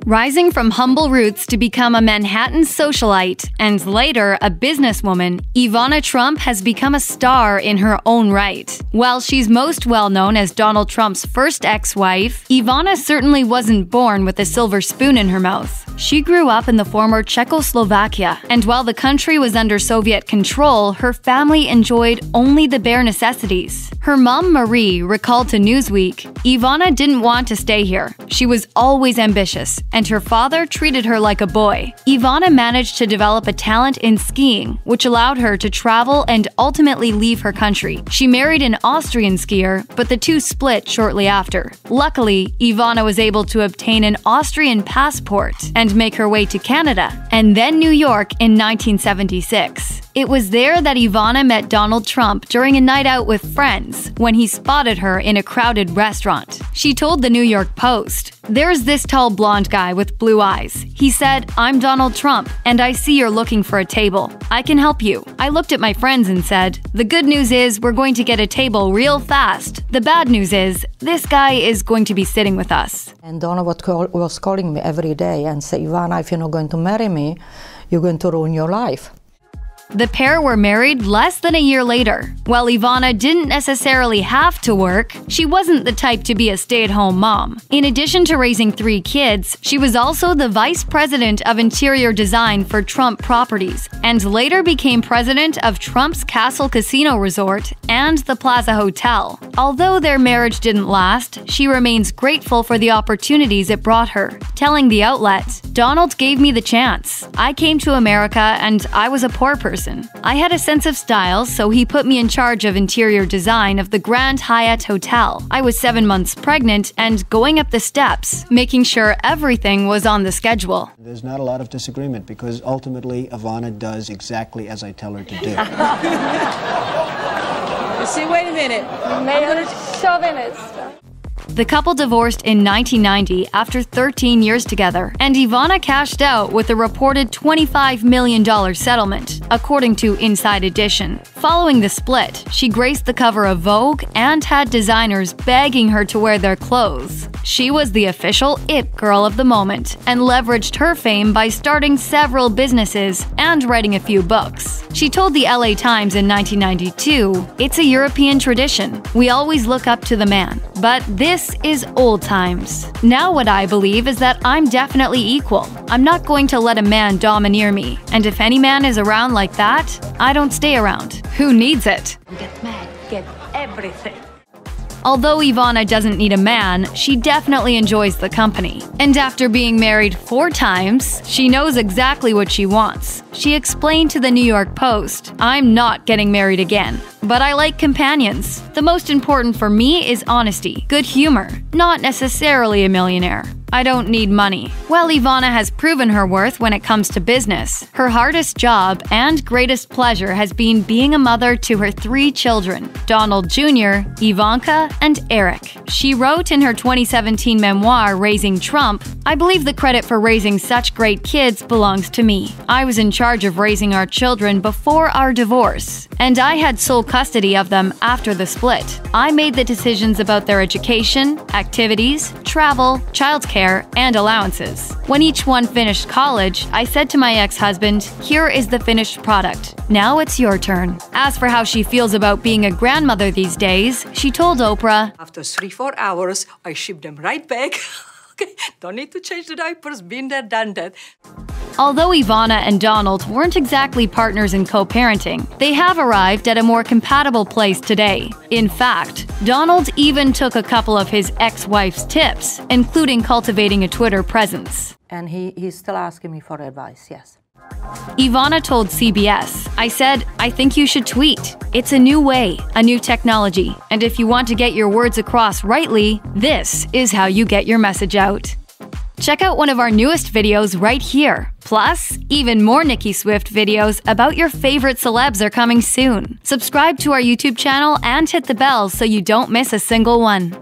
Rising from humble roots to become a Manhattan socialite and later a businesswoman, Ivana Trump has become a star in her own right. While she's most well known as Donald Trump's first ex-wife, Ivana certainly wasn't born with a silver spoon in her mouth. She grew up in the former Czechoslovakia, and while the country was under Soviet control, her family enjoyed only the bare necessities. Her mom, Marie, recalled to Newsweek, "Ivana didn't want to stay here. She was always ambitious, and her father treated her like a boy." Ivana managed to develop a talent in skiing, which allowed her to travel and ultimately leave her country. She married an Austrian skier, but the two split shortly after. Luckily, Ivana was able to obtain an Austrian passport and make her way to Canada, and then New York in 1976. It was there that Ivana met Donald Trump during a night out with friends when he spotted her in a crowded restaurant. She told the New York Post, "There's this tall blonde guy with blue eyes. He said, 'I'm Donald Trump, and I see you're looking for a table. I can help you.' I looked at my friends and said, 'The good news is we're going to get a table real fast. The bad news is this guy is going to be sitting with us.'" And Donald was calling me every day and say, "Ivana, if you're not going to marry me, you're going to ruin your life." The pair were married less than a year later. While Ivana didn't necessarily have to work, she wasn't the type to be a stay-at-home mom. In addition to raising 3 kids, she was also the vice president of interior design for Trump Properties, and later became president of Trump's Castle Casino Resort and the Plaza Hotel. Although their marriage didn't last, she remains grateful for the opportunities it brought her, telling the outlet, "Donald gave me the chance. I came to America and I was a poor person. I had a sense of style, so he put me in charge of interior design of the Grand Hyatt Hotel. I was 7 months pregnant and going up the steps, making sure everything was on the schedule." There's not a lot of disagreement because ultimately Ivana does exactly as I tell her to do. See, wait a minute. The couple divorced in 1990 after 13 years together, and Ivana cashed out with a reported $25 million settlement, according to Inside Edition. Following the split, she graced the cover of Vogue and had designers begging her to wear their clothes. She was the official it girl of the moment and leveraged her fame by starting several businesses and writing a few books. She told the LA Times in 1992, "It's a European tradition. We always look up to the man. But this is old times. Now what I believe is that I'm definitely equal. I'm not going to let a man domineer me. And if any man is around like that, I don't stay around. Who needs it?" Get mad, get everything. Although Ivana doesn't need a man, she definitely enjoys the company. And after being married 4 times, she knows exactly what she wants. She explained to the New York Post, "I'm not getting married again. But I like companions. The most important for me is honesty, good humor, not necessarily a millionaire. I don't need money." While Ivana has proven her worth when it comes to business, her hardest job and greatest pleasure has been being a mother to her 3 children, Donald Jr., Ivanka, and Eric. She wrote in her 2017 memoir, Raising Trump, "I believe the credit for raising such great kids belongs to me. I was in charge of raising our children before our divorce, and I had sole custody of them after the split. I made the decisions about their education, activities, travel, childcare, and allowances. When each one finished college, I said to my ex-husband, 'Here is the finished product. Now it's your turn.'" As for how she feels about being a grandmother these days, she told Oprah, After 3-4 hours, I ship them right back. Okay, don't need to change the diapers, been there, done that. Although Ivana and Donald weren't exactly partners in co-parenting, they have arrived at a more compatible place today. In fact, Donald even took a couple of his ex-wife's tips, including cultivating a Twitter presence. And he's still asking me for advice, yes. Ivana told CBS, "I said, I think you should tweet. It's a new way, a new technology, and if you want to get your words across rightly, this is how you get your message out." Check out one of our newest videos right here. Plus, even more Nicki Swift videos about your favorite celebs are coming soon. Subscribe to our YouTube channel and hit the bell so you don't miss a single one.